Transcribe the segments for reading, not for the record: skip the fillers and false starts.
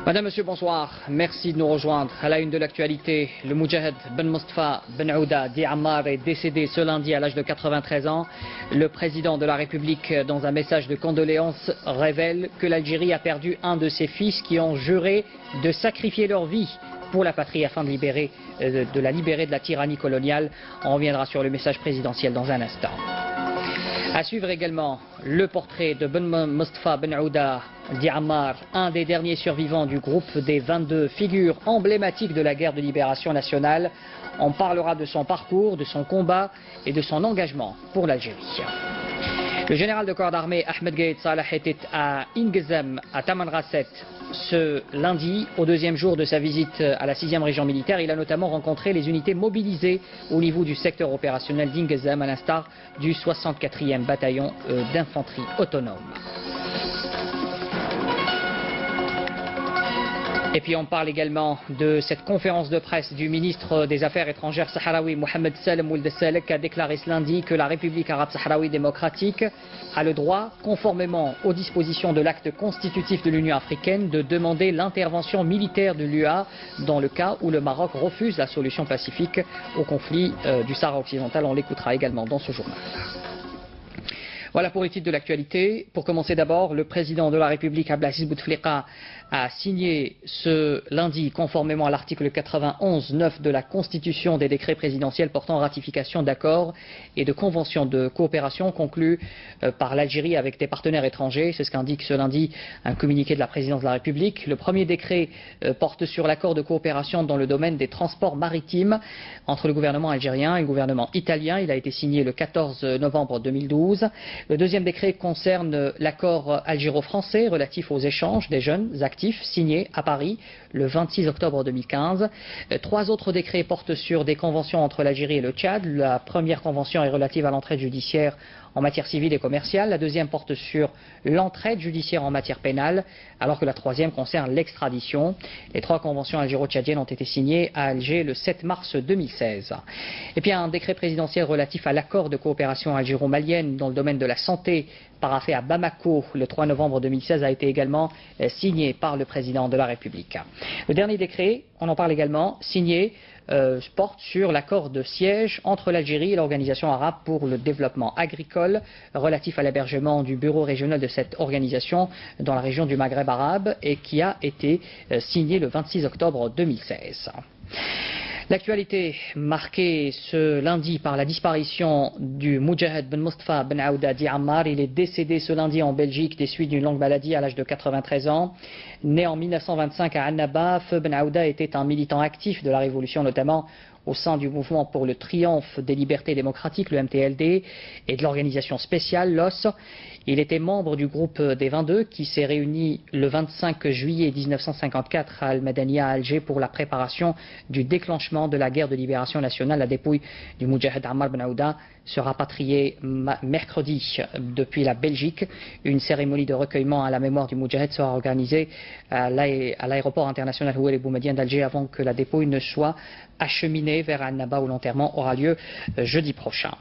Madame, Monsieur, bonsoir. Merci de nous rejoindre. À la une de l'actualité, le Moudjahed Ben Mostafa Ben Aouda Di Ammar est décédé ce lundi à l'âge de 93 ans. Le président de la République, dans un message de condoléances, révèle que l'Algérie a perdu un de ses fils qui ont juré de sacrifier leur vie pour la patrie afin de la libérer de la tyrannie coloniale. On reviendra sur le message présidentiel dans un instant. À suivre également le portrait de Ben Mostafa Ben Aouda Di Ammar, un des derniers survivants du groupe des 22, figure emblématique de la guerre de libération nationale. On parlera de son parcours, de son combat et de son engagement pour l'Algérie. Le général de corps d'armée Ahmed Gaïd Salah était à Ingezem, à Tamanrasset, ce lundi, au deuxième jour de sa visite à la 6e région militaire. Il a notamment rencontré les unités mobilisées au niveau du secteur opérationnel d'Ingezem, à l'instar du 64e bataillon d'infanterie autonome. Et puis on parle également de cette conférence de presse du ministre des Affaires étrangères sahraoui Mohamed Salem Ould Salek, qui a déclaré ce lundi que la République arabe sahraoui démocratique a le droit, conformément aux dispositions de l'acte constitutif de l'Union africaine, de demander l'intervention militaire de l'UA dans le cas où le Maroc refuse la solution pacifique au conflit du Sahara occidental. On l'écoutera également dans ce journal. Voilà pour les titres de l'actualité. Pour commencer d'abord, le président de la République, Abdelaziz Bouteflika, a signé ce lundi, conformément à l'article 91.9 de la Constitution, des décrets présidentiels portant ratification d'accords et de conventions de coopération conclus par l'Algérie avec des partenaires étrangers. C'est ce qu'indique ce lundi un communiqué de la présidence de la République. Le premier décret porte sur l'accord de coopération dans le domaine des transports maritimes entre le gouvernement algérien et le gouvernement italien. Il a été signé le 14 novembre 2012. Le deuxième décret concerne l'accord algéro-français relatif aux échanges des jeunes actifs, signé à Paris le 26 octobre 2015. Trois autres décrets portent sur des conventions entre l'Algérie et le Tchad. La première convention est relative à l'entraide judiciaire en matière civile et commerciale. La deuxième porte sur l'entraide judiciaire en matière pénale, alors que la troisième concerne l'extradition. Les trois conventions algéro-tchadiennes ont été signées à Alger le 7 mars 2016. Et puis un décret présidentiel relatif à l'accord de coopération algéro-malienne dans le domaine de la santé, paraphé à Bamako le 3 novembre 2016, a été également signé par le président de la République. Le dernier décret, on en parle également, signé, porte sur l'accord de siège entre l'Algérie et l'Organisation arabe pour le développement agricole relatif à l'hébergement du bureau régional de cette organisation dans la région du Maghreb arabe et qui a été signé le 26 octobre 2016. L'actualité marquée ce lundi par la disparition du Moudjahed Ben Mostafa Ben Aouda Di Ammar. Il est décédé ce lundi en Belgique des suites d'une longue maladie à l'âge de 93 ans. Né en 1925 à Annaba, Feu Ben Aouda était un militant actif de la Révolution, notamment au sein du mouvement pour le triomphe des libertés démocratiques, le MTLD, et de l'organisation spéciale, l'OS. Il était membre du groupe des 22 qui s'est réuni le 25 juillet 1954 à Al-Madania à Alger pour la préparation du déclenchement de la guerre de libération nationale. La dépouille du Moudjahed Ammar Ben Aouda sera rapatriée mercredi depuis la Belgique. Une cérémonie de recueillement à la mémoire du Moudjahed sera organisée à l'aéroport international Houellebou Boumediene d'Alger avant que la dépouille ne soit acheminée vers Annaba où l'enterrement aura lieu jeudi prochain.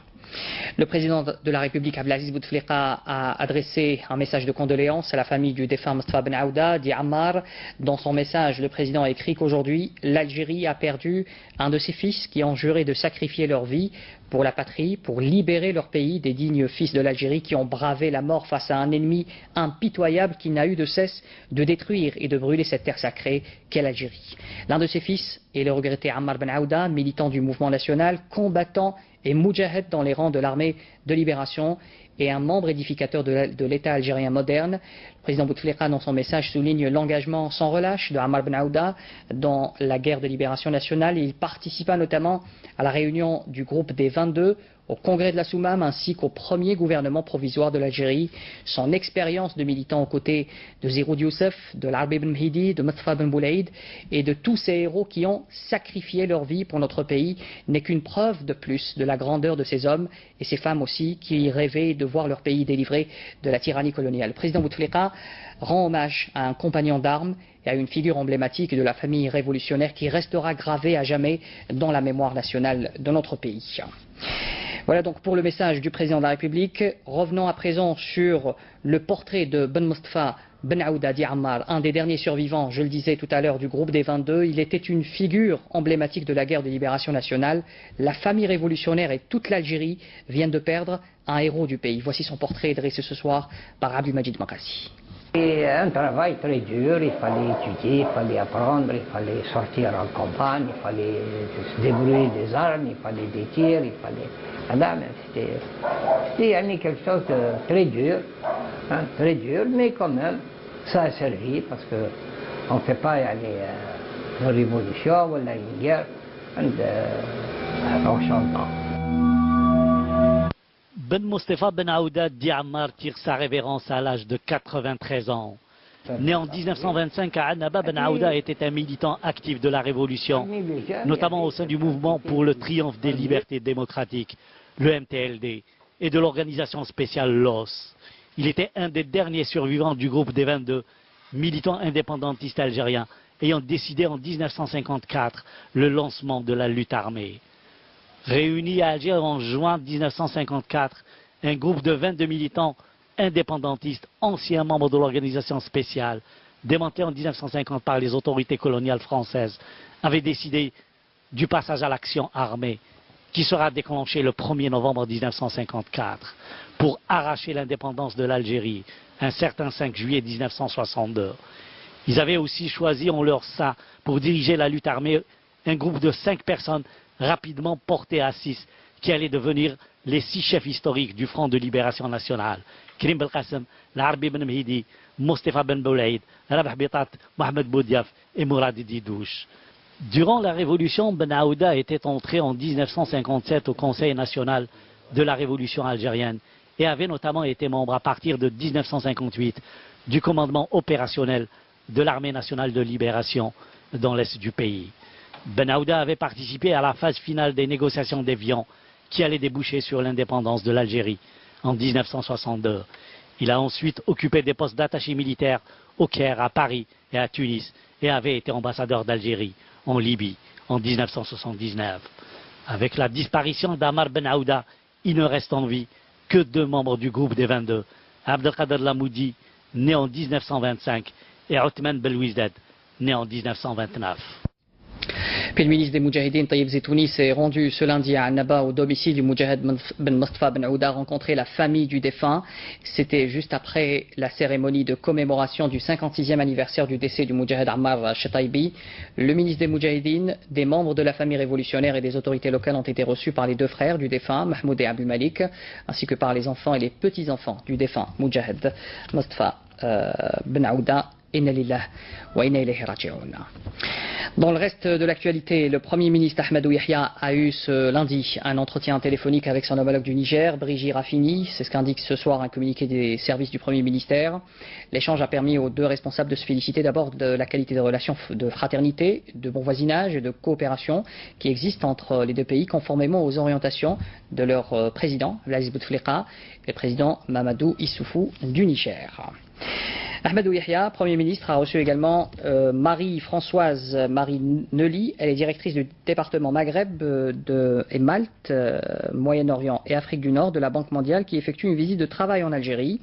Le président de la République, Abdelaziz Bouteflika, a adressé un message de condoléances à la famille du défunt Mostafa Ben Aouda Di Ammar. Dans son message, le président a écrit qu'aujourd'hui, l'Algérie a perdu un de ses fils qui ont juré de sacrifier leur vie pour la patrie, pour libérer leur pays des dignes fils de l'Algérie qui ont bravé la mort face à un ennemi impitoyable qui n'a eu de cesse de détruire et de brûler cette terre sacrée qu'est l'Algérie. L'un de ses fils est le regretté Ammar Ben Aouda, militant du mouvement national, combattant et moudjahed dans les rangs de l'armée de libération et un membre édificateur de l'État algérien moderne. Le président Bouteflika, dans son message, souligne l'engagement sans relâche de Ammar Ben Aouda dans la guerre de libération nationale. Il participa notamment à la réunion du groupe des 22 au congrès de la Soumam ainsi qu'au premier gouvernement provisoire de l'Algérie. Son expérience de militant aux côtés de Zeroud Youssef, de l'Arbi Ben Mhidi, de Mostafa Ben Boulaïd et de tous ces héros qui ont sacrifié leur vie pour notre pays n'est qu'une preuve de plus de la grandeur de ces hommes et ces femmes aussi qui rêvaient de voir leur pays délivré de la tyrannie coloniale. Le président Bouteflika rend hommage à un compagnon d'armes et à une figure emblématique de la famille révolutionnaire qui restera gravée à jamais dans la mémoire nationale de notre pays. Voilà. Voilà donc pour le message du président de la République. Revenons à présent sur le portrait de Ben Mostafa Ben Aouda Di Ammar, un des derniers survivants, je le disais tout à l'heure, du groupe des 22. Il était une figure emblématique de la guerre de libération nationale. La famille révolutionnaire et toute l'Algérie viennent de perdre un héros du pays. Voici son portrait dressé ce soir par Abdelmajid Makassi. Et un travail très dur, il fallait étudier, il fallait apprendre, il fallait sortir en campagne, il fallait se débrouiller des armes, il fallait des tirs, il fallait... C'était quelque chose de très dur, hein, très dur, mais quand même, ça a servi parce qu'on ne fait pas une révolution ou une guerre en chantant. Ben Mostafa Ben Aouda Di Ammar tire sa révérence à l'âge de 93 ans. Né en 1925 à Annaba, Ben Aouda était un militant actif de la Révolution, notamment au sein du mouvement pour le triomphe des libertés démocratiques, le MTLD, et de l'organisation spéciale LOS. Il était un des derniers survivants du groupe des 22, militant indépendantiste algérien, ayant décidé en 1954 le lancement de la lutte armée. Réuni à Alger en juin 1954, un groupe de 22 militants indépendantistes, anciens membres de l'organisation spéciale, démantelé en 1950 par les autorités coloniales françaises, avait décidé du passage à l'action armée, qui sera déclenché le 1er novembre 1954, pour arracher l'indépendance de l'Algérie, un certain 5 juillet 1962. Ils avaient aussi choisi en leur sein, pour diriger la lutte armée, un groupe de 5 personnes rapidement porté à 6, qui allaient devenir les 6 chefs historiques du Front de Libération Nationale. Karim Belkacem, Larbi Ben Mhidi, Mostafa Ben Boulaïd, Rabah Bitat, Mohamed Boudiaf et Mourad Didouche. Durant la Révolution, Ben Aouda était entré en 1957 au Conseil national de la Révolution algérienne et avait notamment été membre à partir de 1958 du commandement opérationnel de l'Armée nationale de libération dans l'est du pays. Ben Aouda avait participé à la phase finale des négociations d'Évian qui allaient déboucher sur l'indépendance de l'Algérie en 1962. Il a ensuite occupé des postes d'attaché militaire au Caire, à Paris et à Tunis et avait été ambassadeur d'Algérie en Libye en 1979. Avec la disparition d'Ammar Ben Aouda, il ne reste en vie que 2 membres du groupe des 22, Abdelkader Lamoudi, né en 1925, et Othman Belouizdad, né en 1929. Puis le ministre des Moudjahidines, Taïb Zetouni, s'est rendu ce lundi à Annaba au domicile du Moudjahid Ben Mostafa Ben Aouda, rencontrer la famille du défunt. C'était juste après la cérémonie de commémoration du 56e anniversaire du décès du Moudjahid Ammar Chetaibi. Le ministre des Moudjahidines, des membres de la famille révolutionnaire et des autorités locales ont été reçus par les 2 frères du défunt, Mahmoud et Abdul Malik, ainsi que par les enfants et les petits-enfants du défunt Moudjahid Mostafa Ben Aouda. Inna lillah wa inna ilayhi raji'un. Dans le reste de l'actualité, le Premier ministre Ahmadou Yahya a eu ce lundi un entretien téléphonique avec son homologue du Niger, Brigitte Rafini. C'est ce qu'indique ce soir un communiqué des services du Premier ministère. L'échange a permis aux 2 responsables de se féliciter d'abord de la qualité des relations de fraternité, de bon voisinage et de coopération qui existent entre les 2 pays conformément aux orientations de leur président, Abdelaziz Bouteflika, et le président Mamadou Issoufou du Niger. Ahmadou Yahya, Premier ministre, a reçu également Marie-Françoise Marie-Neuly. Elle est directrice du département Maghreb et Malte, Moyen-Orient et Afrique du Nord de la Banque mondiale qui effectue une visite de travail en Algérie.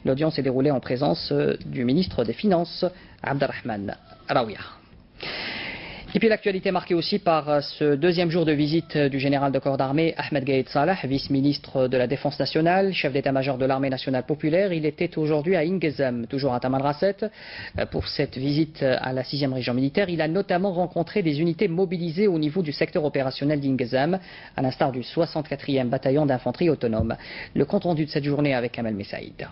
L'audience s'est déroulée en présence du ministre des Finances, Abderrahmane Raouia. Et puis l'actualité marquée aussi par ce 2e jour de visite du général de corps d'armée Ahmed Gaïd Salah, vice-ministre de la Défense nationale, chef d'état-major de l'armée nationale populaire. Il était aujourd'hui à Ingezem, toujours à Tamanrasset, pour cette visite à la 6e région militaire. Il a notamment rencontré des unités mobilisées au niveau du secteur opérationnel d'Ingezem, à l'instar du 64e bataillon d'infanterie autonome. Le compte-rendu de cette journée avec Kamel Messaïd.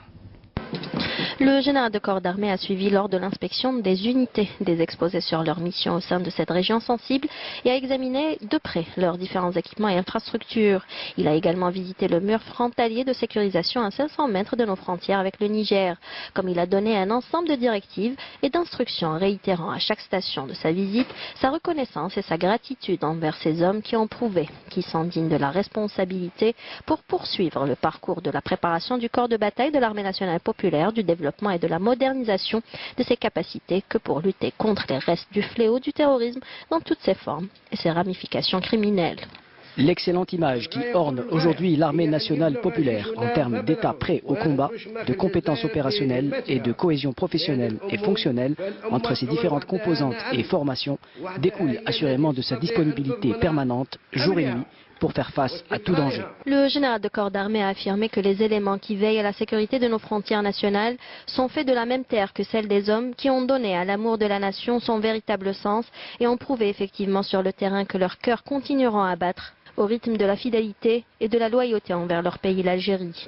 Le général de corps d'armée a suivi lors de l'inspection des unités des exposés sur leur mission au sein de cette région sensible et a examiné de près leurs différents équipements et infrastructures. Il a également visité le mur frontalier de sécurisation à 500 mètres de nos frontières avec le Niger, comme il a donné un ensemble de directives et d'instructions réitérant à chaque station de sa visite sa reconnaissance et sa gratitude envers ces hommes qui ont prouvé qu'ils sont dignes de la responsabilité pour poursuivre le parcours de la préparation du corps de bataille de l'armée nationale populaire, du développement et de la modernisation de ses capacités que pour lutter contre les restes du fléau du terrorisme dans toutes ses formes et ses ramifications criminelles. L'excellente image qui orne aujourd'hui l'armée nationale populaire en termes d'état prêt au combat, de compétences opérationnelles et de cohésion professionnelle et fonctionnelle entre ses différentes composantes et formations découle assurément de sa disponibilité permanente, jour et nuit, pour faire face à tout danger. Le général de corps d'armée a affirmé que les éléments qui veillent à la sécurité de nos frontières nationales sont faits de la même terre que celle des hommes qui ont donné à l'amour de la nation son véritable sens et ont prouvé effectivement sur le terrain que leurs cœurs continueront à battre au rythme de la fidélité et de la loyauté envers leur pays, l'Algérie.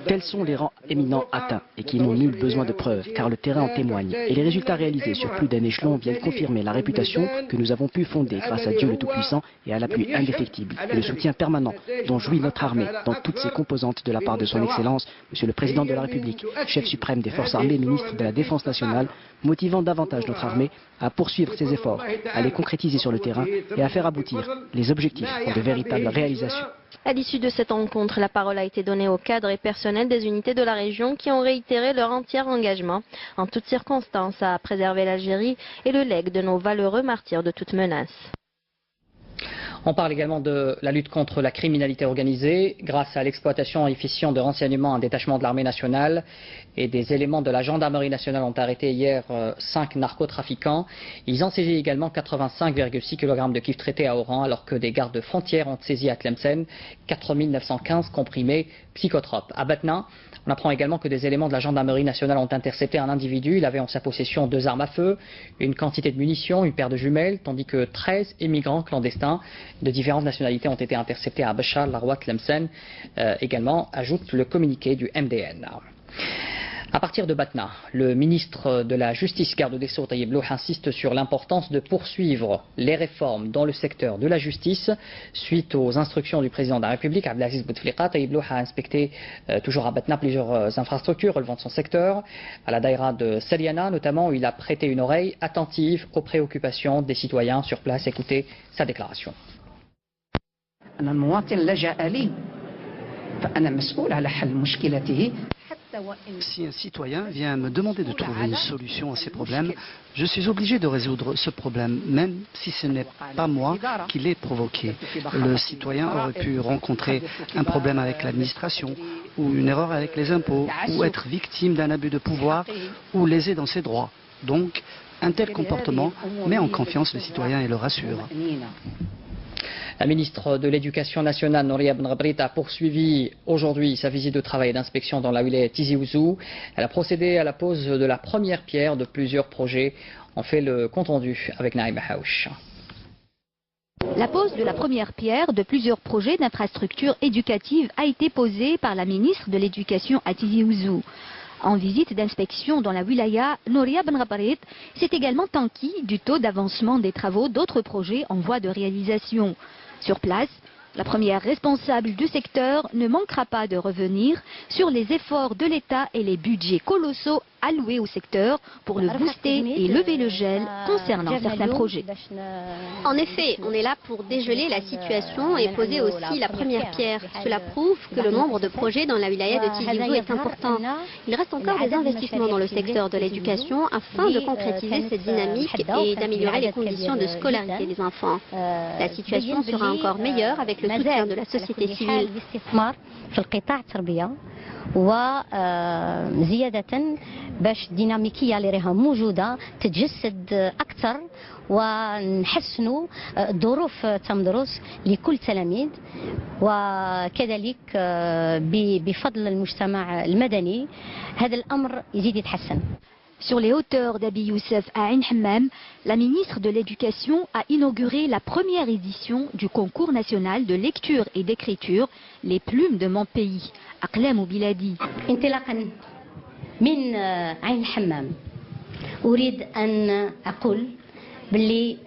Tels sont les rangs éminents atteints et qui n'ont nul besoin de preuves, car le terrain en témoigne. Et les résultats réalisés sur plus d'un échelon viennent confirmer la réputation que nous avons pu fonder grâce à Dieu le Tout-Puissant et à l'appui indéfectible et le soutien permanent dont jouit notre armée dans toutes ses composantes de la part de son Excellence, Monsieur le Président de la République, chef suprême des forces armées, ministre de la Défense nationale, motivant davantage notre armée à poursuivre ses efforts, à les concrétiser sur le terrain et à faire aboutir les objectifs de véritables réalisations. À l'issue de cette rencontre, la parole a été donnée aux cadres et personnels des unités de la région qui ont réitéré leur entier engagement, en toutes circonstances, à préserver l'Algérie et le legs de nos valeureux martyrs de toute menace. On parle également de la lutte contre la criminalité organisée. Grâce à l'exploitation efficiente de renseignements, un détachement de l'armée nationale et des éléments de la gendarmerie nationale ont arrêté hier 5 narcotrafiquants. Ils ont saisi également 85,6 kg de kiff traité à Oran, alors que des gardes frontières ont saisi à Tlemcen 4 915 comprimés psychotropes. À Batna, on apprend également que des éléments de la gendarmerie nationale ont intercepté un individu. Il avait en sa possession 2 armes à feu, une quantité de munitions, une paire de jumelles, tandis que 13 immigrants clandestins de différentes nationalités ont été interceptés à Bachar, Larwa, Tlemcen. Également, ajoute le communiqué du MDN. À partir de Batna, le ministre de la Justice, garde des Sceaux, Taïeb Loh, insiste sur l'importance de poursuivre les réformes dans le secteur de la justice. Suite aux instructions du président de la République, Abdelaziz Bouteflika, Taïeb Loh a inspecté toujours à Batna plusieurs infrastructures relevant de son secteur. À la daïra de Saliana notamment, où il a prêté une oreille attentive aux préoccupations des citoyens sur place. Écoutez sa déclaration. Si un citoyen vient me demander de trouver une solution à ses problèmes, je suis obligé de résoudre ce problème, même si ce n'est pas moi qui l'ai provoqué. Le citoyen aurait pu rencontrer un problème avec l'administration, ou une erreur avec les impôts, ou être victime d'un abus de pouvoir, ou lésé dans ses droits. Donc, un tel comportement met en confiance le citoyen et le rassure. La ministre de l'Éducation nationale, Nouria Ben Ghabrit, a poursuivi aujourd'hui sa visite de travail et d'inspection dans la wilaya Tizi Ouzou. Elle a procédé à la pose de la première pierre de plusieurs projets. On fait le compte-rendu avec Naïma Haouch. La pose de la première pierre de plusieurs projets d'infrastructures éducatives a été posée par la ministre de l'Éducation à Tizi Ouzou. En visite d'inspection dans la wilaya, Nouria Ben Ghabrit s'est également enquis du taux d'avancement des travaux d'autres projets en voie de réalisation. Sur place, la première responsable du secteur ne manquera pas de revenir sur les efforts de l'État et les budgets colossaux alloués au secteur pour le booster et lever le gel concernant certains projets. En effet, on est là pour dégeler la situation et poser aussi la première pierre. Cela prouve que le nombre de projets dans la wilaya de Tizi Ouzou est important. Il reste encore des investissements dans le secteur de l'éducation afin de concrétiser cette dynamique et d'améliorer les conditions de scolarité des enfants. La situation sera encore meilleure avec le soutien de la société civile. وزيادة باش الديناميكية اللي راها موجودة تتجسد أكثر ونحسنوا ظروف تمدرس لكل التلاميذ وكذلك بفضل المجتمع المدني هذا الأمر يزيد يتحسن. Sur les hauteurs d'Abi Youssef à Ain Hammam, la ministre de l'Éducation a inauguré la première édition du concours national de lecture et d'écriture Les plumes de mon pays, Aqlam Biladi. انطلاقا من عين حمام أريد أن أقول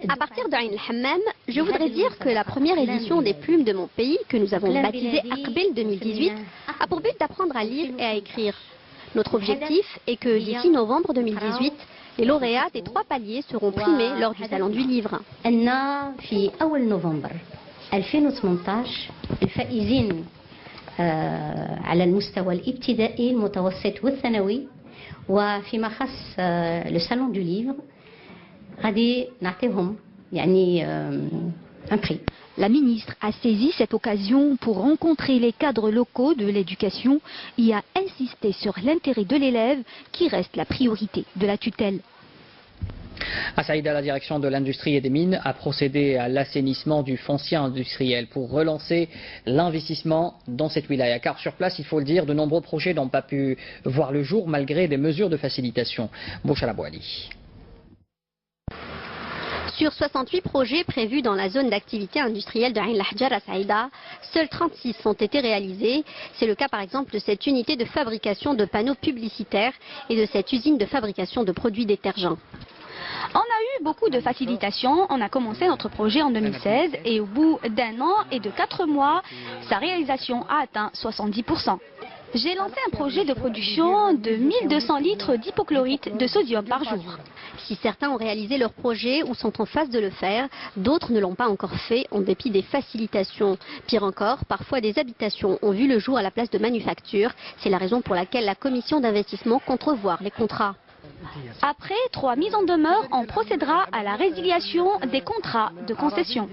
À partir d'Ain al-Hammam, je voudrais dire que la première édition des plumes de mon pays, que nous avons baptisée Aqbil 2018, a pour but d'apprendre à lire et à écrire. Notre objectif est que d'ici novembre 2018, les lauréats des 3 paliers seront primés lors du Salon du Livre. في أول نوفمبر 2018 الفائزين على المستوى الابتدائي المتوسط والثانوي وفيما خص le Salon du Livre غادي نعطيهم يعني un prix. La ministre a saisi cette occasion pour rencontrer les cadres locaux de l'éducation et a insisté sur l'intérêt de l'élève qui reste la priorité de la tutelle. À Saïda, la direction de l'industrie et des mines a procédé à l'assainissement du foncier industriel pour relancer l'investissement dans cette wilaya. Car sur place, il faut le dire, de nombreux projets n'ont pas pu voir le jour malgré des mesures de facilitation. Bouchara Bouali. Sur 68 projets prévus dans la zone d'activité industrielle de Ain Lahjar à Saïda, seuls 36 ont été réalisés. C'est le cas par exemple de cette unité de fabrication de panneaux publicitaires et de cette usine de fabrication de produits détergents. On a eu beaucoup de facilitations. On a commencé notre projet en 2016 et au bout d'un an et de 4 mois, sa réalisation a atteint 70%. J'ai lancé un projet de production de 1200 litres d'hypochlorite de sodium par jour. Si certains ont réalisé leur projet ou sont en phase de le faire, d'autres ne l'ont pas encore fait en dépit des facilitations. Pire encore, parfois des habitations ont vu le jour à la place de manufactures. C'est la raison pour laquelle la commission d'investissement compte revoir les contrats. Après 3 mises en demeure, on procédera à la résiliation des contrats de concession.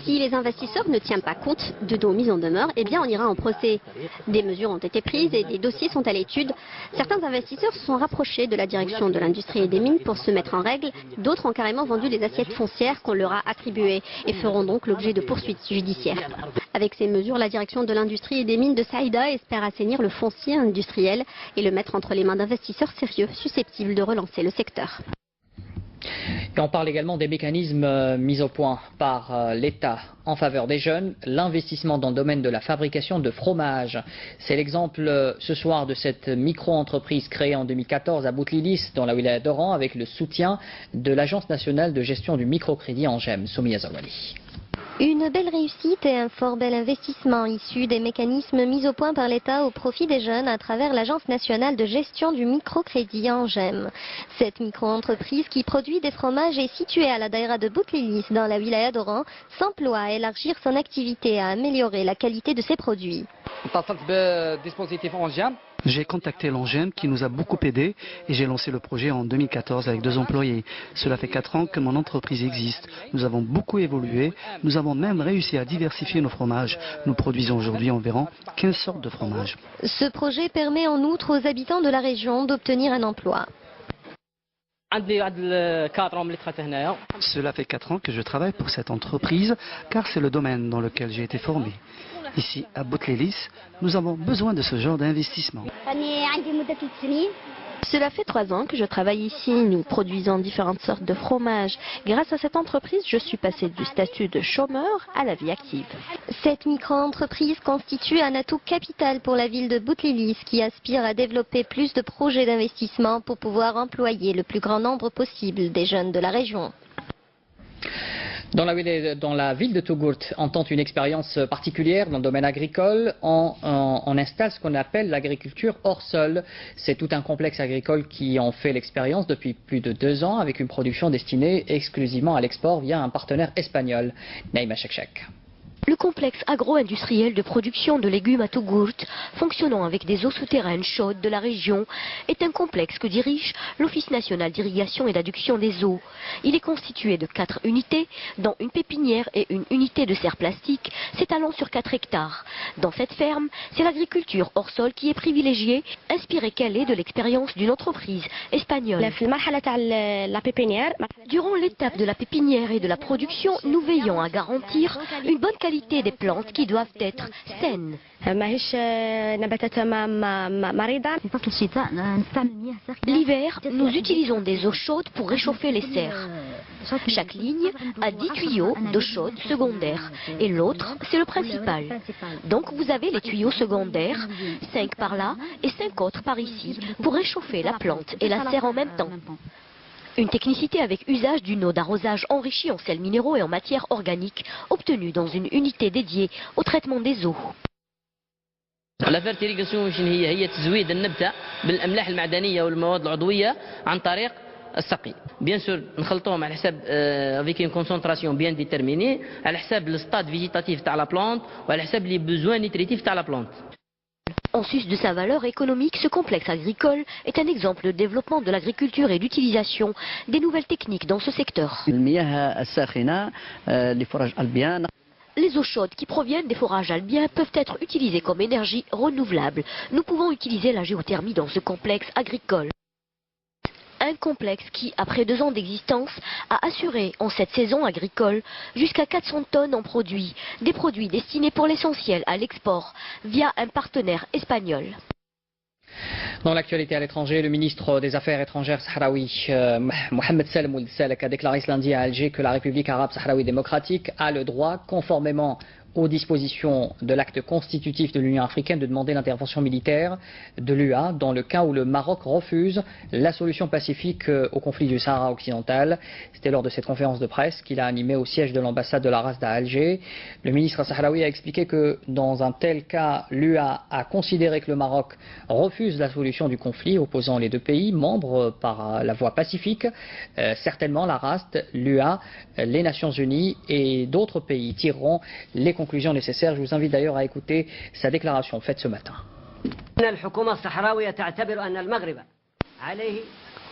Si les investisseurs ne tiennent pas compte de nos mises en demeure, eh bien on ira en procès. Des mesures ont été prises et des dossiers sont à l'étude. Certains investisseurs se sont rapprochés de la direction de l'industrie et des mines pour se mettre en règle. D'autres ont carrément vendu les assiettes foncières qu'on leur a attribuées et feront donc l'objet de poursuites judiciaires. Avec ces mesures, la direction de l'industrie et des mines de Saïda espère assainir le foncier industriel et le mettre entre les mains d'investisseurs sérieux susceptibles de relancer le secteur. Et on parle également des mécanismes mis au point par l'État en faveur des jeunes, l'investissement dans le domaine de la fabrication de fromage. C'est l'exemple ce soir de cette micro-entreprise créée en 2014 à Boutlilis, dans la wilaya d'Oran, avec le soutien de l'Agence nationale de gestion du microcrédit Angem, Soumia Zawali. Une belle réussite et un fort bel investissement issu des mécanismes mis au point par l'État au profit des jeunes à travers l'Agence nationale de gestion du microcrédit Angem. Cette micro-entreprise qui produit des fromages est située à la daïra de Boutlilis dans la wilaya d'Oran s'emploie à élargir son activité et à améliorer la qualité de ses produits. J'ai contacté l'Angem qui nous a beaucoup aidés et j'ai lancé le projet en 2014 avec 2 employés. Cela fait 4 ans que mon entreprise existe. Nous avons beaucoup évolué. Nous avons même réussi à diversifier nos fromages. Nous produisons aujourd'hui environ 15 sortes de fromages. Ce projet permet en outre aux habitants de la région d'obtenir un emploi. Cela fait 4 ans que je travaille pour cette entreprise car c'est le domaine dans lequel j'ai été formé. Ici, à Boutlilis, nous avons besoin de ce genre d'investissement. Cela fait 3 ans que je travaille ici. Nous produisons différentes sortes de fromages. Grâce à cette entreprise, je suis passé du statut de chômeur à la vie active. Cette micro-entreprise constitue un atout capital pour la ville de Boutlilis qui aspire à développer plus de projets d'investissement pour pouvoir employer le plus grand nombre possible des jeunes de la région. Dans la ville de Tougourt, on tente une expérience particulière dans le domaine agricole. On installe ce qu'on appelle l'agriculture hors sol. C'est tout un complexe agricole qui en fait l'expérience depuis plus de 2 ans avec une production destinée exclusivement à l'export via un partenaire espagnol, Naïma Chekchek. Le complexe agro-industriel de production de légumes à Tougourt, fonctionnant avec des eaux souterraines chaudes de la région, est un complexe que dirige l'Office national d'irrigation et d'adduction des eaux. Il est constitué de 4 unités, dont une pépinière et une unité de serre plastique, s'étalant sur 4 hectares. Dans cette ferme, c'est l'agriculture hors sol qui est privilégiée, inspirée qu'elle est de l'expérience d'une entreprise espagnole. Durant l'étape de la pépinière et de la production, nous veillons à garantir une bonne qualité des plantes qui doivent être saines. L'hiver, nous utilisons des eaux chaudes pour réchauffer les serres. Chaque ligne a 10 tuyaux d'eau chaude secondaire et l'autre, c'est le principal. Donc vous avez les tuyaux secondaires, 5 par là et 5 autres par ici, pour réchauffer la plante et la serre en même temps. Une technicité avec usage d'une eau d'arrosage enrichie en sels minéraux et en matière organique, obtenue dans une unité dédiée au traitement des eaux. La fertilisation هي تزويد النبتة بالأملاح المعدنية والمواد العضوية عن طريق السقي. Bien sûr, نخلطوهم على حساب avec une concentration bien déterminée, على حساب le stade végétatif تاع la plante وعلى حساب les besoins nutritifs تاع la plante. En sus de sa valeur économique, ce complexe agricole est un exemple de développement de l'agriculture et d'utilisation des nouvelles techniques dans ce secteur. Les eaux chaudes qui proviennent des forages albiens peuvent être utilisées comme énergie renouvelable. Nous pouvons utiliser la géothermie dans ce complexe agricole. Un complexe qui, après 2 ans d'existence, a assuré en cette saison agricole jusqu'à 400 tonnes en produits. Des produits destinés pour l'essentiel à l'export via un partenaire espagnol. Dans l'actualité à l'étranger, le ministre des Affaires étrangères sahraoui, Mohamed Salem Ould Salek, a déclaré ce lundi à Alger que la République arabe sahraoui démocratique a le droit, conformément aux dispositions de l'acte constitutif de l'Union africaine, de demander l'intervention militaire de l'UA dans le cas où le Maroc refuse la solution pacifique au conflit du Sahara occidental. C'était lors de cette conférence de presse qu'il a animée au siège de l'ambassade de la RASD à Alger. Le ministre sahraoui a expliqué que dans un tel cas, l'UA a considéré que le Maroc refuse la solution du conflit opposant les 2 pays, membres par la voie pacifique. Certainement, la RASD, l'UA, les Nations Unies et d'autres pays tireront les conclusions nécessaires. Je vous invite d'ailleurs à écouter sa déclaration faite ce matin.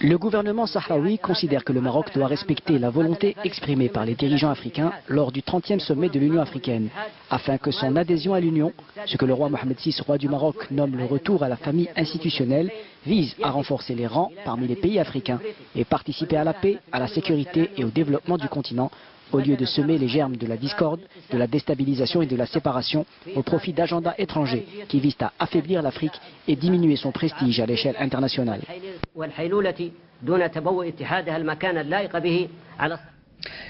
Le gouvernement sahraoui considère que le Maroc doit respecter la volonté exprimée par les dirigeants africains lors du 30e sommet de l'Union africaine, afin que son adhésion à l'Union, ce que le roi Mohamed VI, roi du Maroc, nomme le retour à la famille institutionnelle, vise à renforcer les rangs parmi les pays africains et participer à la paix, à la sécurité et au développement du continent, au lieu de semer les germes de la discorde, de la déstabilisation et de la séparation au profit d'agendas étrangers qui visent à affaiblir l'Afrique et diminuer son prestige à l'échelle internationale.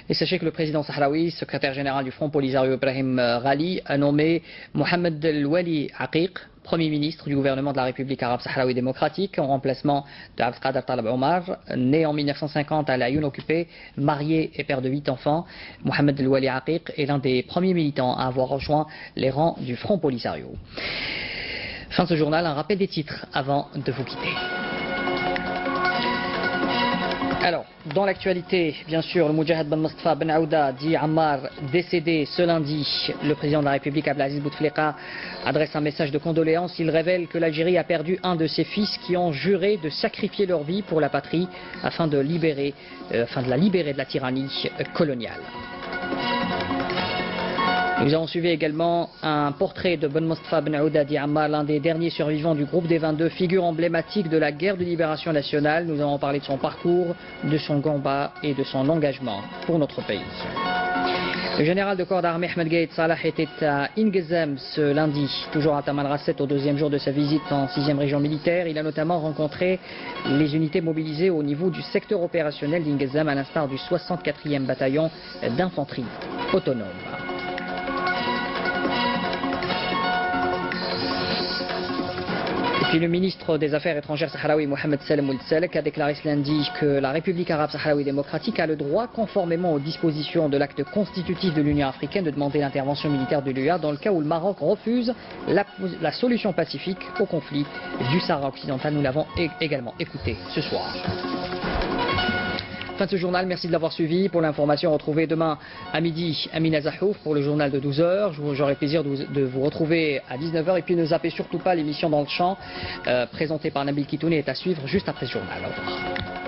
Et sachez que le président sahraoui, secrétaire général du Front Polisario Ibrahim Ghali, a nommé Mohamed El-Wali Aqiq, Premier ministre du gouvernement de la République arabe sahraoui démocratique, en remplacement de Abdelkader Taleb Omar, né en 1950 à l'Ayoun occupé, marié et père de 8 enfants. Mohamed El-Wali Aqiq est l'un des premiers militants à avoir rejoint les rangs du Front Polisario. Fin de ce journal, un rappel des titres avant de vous quitter. Alors, dans l'actualité, bien sûr, le Moudjahid Ben Mustafa Ben Aouda dit Ammar, décédé ce lundi. Le président de la République, Abdelaziz Bouteflika, adresse un message de condoléances. Il révèle que l'Algérie a perdu un de ses fils qui ont juré de sacrifier leur vie pour la patrie afin de la libérer de la tyrannie coloniale. Nous avons suivi également un portrait de Ben Mustafa Ben Aouda Di Ammar, l'un des derniers survivants du groupe des 22, figure emblématique de la guerre de libération nationale. Nous avons parlé de son parcours, de son combat et de son engagement pour notre pays. Le général de corps d'armée Ahmed Gaïd Salah était à Ingezem ce lundi, toujours à Taman Rasset, au 2e jour de sa visite en 6e région militaire. Il a notamment rencontré les unités mobilisées au niveau du secteur opérationnel d'Ingezem, à l'instar du 64e bataillon d'infanterie autonome. Puis le ministre des Affaires étrangères sahraoui Mohamed Salem Ould Salek a déclaré ce lundi que la République arabe sahraoui démocratique a le droit, conformément aux dispositions de l'acte constitutif de l'Union africaine, de demander l'intervention militaire de l'UA dans le cas où le Maroc refuse la solution pacifique au conflit du Sahara occidental. Nous l'avons également écouté ce soir. Fin de ce journal, merci de l'avoir suivi. Pour l'information, retrouvez demain à midi Amina Zahouf pour le journal de 12h. J'aurai plaisir de vous retrouver à 19h. Et puis ne zappez surtout pas l'émission Dans le Champ, présentée par Nabil Kitouni, est à suivre juste après ce journal. Au revoir.